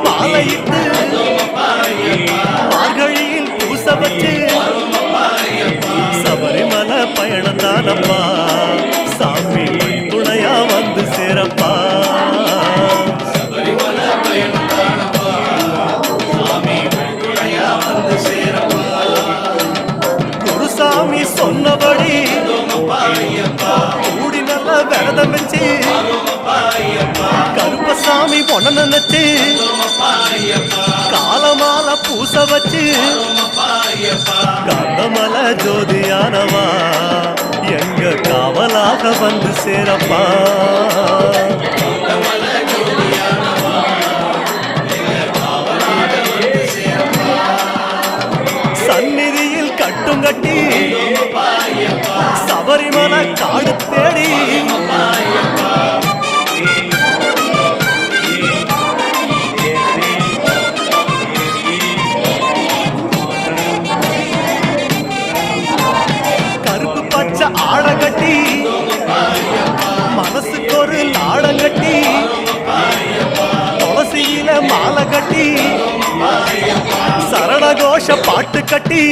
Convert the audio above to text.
மாலையிட்டு மார்கழியில் பூச வச்சு சபரிமலை பயணம் தானப்பா சாமி துணையா வந்து சேரப்பா குருசாமி சொன்னபடி கூடி நல்ல விரதம் வச்சு கருப்பசாமி பொண்ண நினைச்சு காலமால பூச வச்சு கந்தமல ஜோதியானவா எங்க காவலாக வந்து சேரப்பா சந்நிதியில் கட்டும் கட்டி சபரிமலை காடு தேடி கருப்பு பச்சை ஆட கட்டி மனசுக்கு ஒரு லாடம் கட்டி துளசியில மாலை கட்டி சரணகோஷ பாட்டு கட்டி